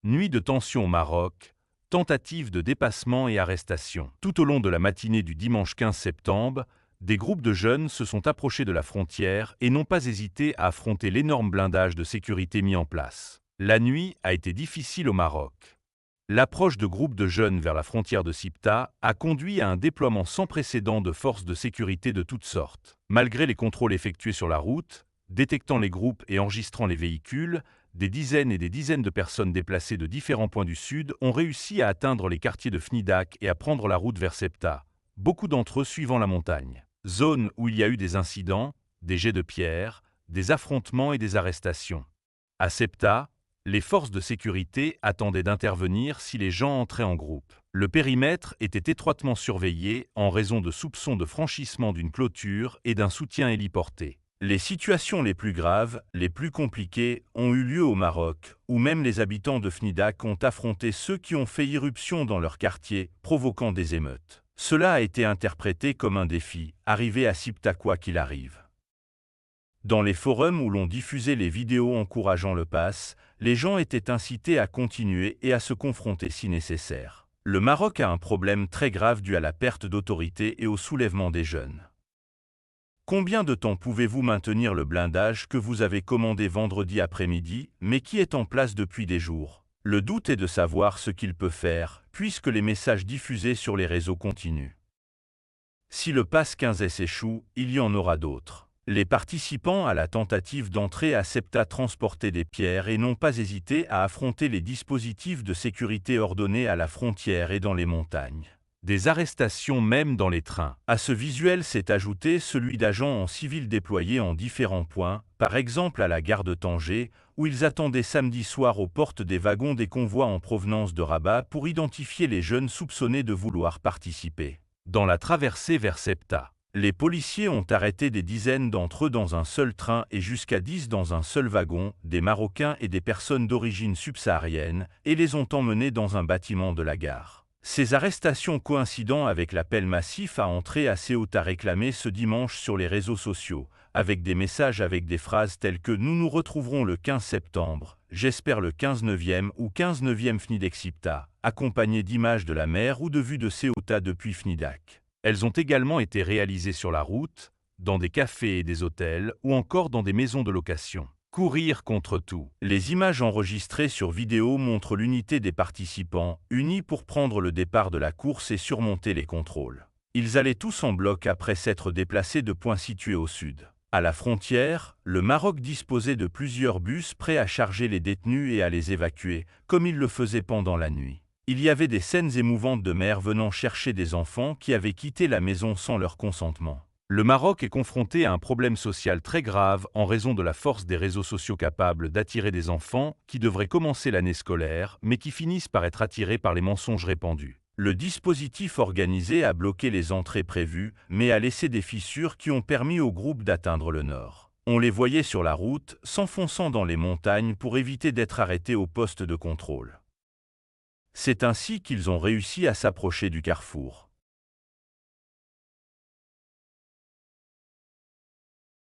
Nuit de tension au Maroc, tentative de dépassement et arrestation. Tout au long de la matinée du dimanche 15 septembre, des groupes de jeunes se sont approchés de la frontière et n'ont pas hésité à affronter l'énorme blindage de sécurité mis en place. La nuit a été difficile au Maroc. L'approche de groupes de jeunes vers la frontière de Ceuta a conduit à un déploiement sans précédent de forces de sécurité de toutes sortes. Malgré les contrôles effectués sur la route, détectant les groupes et enregistrant les véhicules, des dizaines et des dizaines de personnes déplacées de différents points du sud ont réussi à atteindre les quartiers de Fnidac et à prendre la route vers Ceuta, beaucoup d'entre eux suivant la montagne. Zone où il y a eu des incidents, des jets de pierre, des affrontements et des arrestations. À Ceuta, les forces de sécurité attendaient d'intervenir si les gens entraient en groupe. Le périmètre était étroitement surveillé en raison de soupçons de franchissement d'une clôture et d'un soutien héliporté. Les situations les plus graves, les plus compliquées, ont eu lieu au Maroc, où même les habitants de Fnidac ont affronté ceux qui ont fait irruption dans leur quartier, provoquant des émeutes. Cela a été interprété comme un défi, arriver à Ceuta quoi qu'il arrive. Dans les forums où l'on diffusait les vidéos encourageant le pass, les gens étaient incités à continuer et à se confronter si nécessaire. Le Maroc a un problème très grave dû à la perte d'autorité et au soulèvement des jeunes. Combien de temps pouvez-vous maintenir le blindage que vous avez commandé vendredi après-midi, mais qui est en place depuis des jours? Le doute est de savoir ce qu'il peut faire, puisque les messages diffusés sur les réseaux continuent. Si le pass 15S échoue, il y en aura d'autres. Les participants à la tentative d'entrée à Ceuta transportaient des pierres et n'ont pas hésité à affronter les dispositifs de sécurité ordonnés à la frontière et dans les montagnes. Des arrestations même dans les trains. À ce visuel s'est ajouté celui d'agents en civil déployés en différents points, par exemple à la gare de Tanger, où ils attendaient samedi soir aux portes des wagons des convois en provenance de Rabat pour identifier les jeunes soupçonnés de vouloir participer. Dans la traversée vers Ceuta, les policiers ont arrêté des dizaines d'entre eux dans un seul train et jusqu'à 10 dans un seul wagon, des Marocains et des personnes d'origine subsaharienne, et les ont emmenés dans un bâtiment de la gare. Ces arrestations coïncidant avec l'appel massif à entrer à Ceuta réclamé ce dimanche sur les réseaux sociaux, avec des messages avec des phrases telles que « Nous nous retrouverons le 15 septembre, j'espère le 15/9e ou 15/9e Fnidac Ceuta », accompagnés d'images de la mer ou de vues de Ceuta depuis Fnidac. Elles ont également été réalisées sur la route, dans des cafés et des hôtels, ou encore dans des maisons de location. Courir contre tout. Les images enregistrées sur vidéo montrent l'unité des participants, unis pour prendre le départ de la course et surmonter les contrôles. Ils allaient tous en bloc après s'être déplacés de points situés au sud. À la frontière, le Maroc disposait de plusieurs bus prêts à charger les détenus et à les évacuer, comme il le faisait pendant la nuit. Il y avait des scènes émouvantes de mères venant chercher des enfants qui avaient quitté la maison sans leur consentement. Le Maroc est confronté à un problème social très grave en raison de la force des réseaux sociaux capables d'attirer des enfants qui devraient commencer l'année scolaire, mais qui finissent par être attirés par les mensonges répandus. Le dispositif organisé a bloqué les entrées prévues, mais a laissé des fissures qui ont permis au groupe d'atteindre le nord. On les voyait sur la route, s'enfonçant dans les montagnes pour éviter d'être arrêtés au poste de contrôle. C'est ainsi qu'ils ont réussi à s'approcher du carrefour.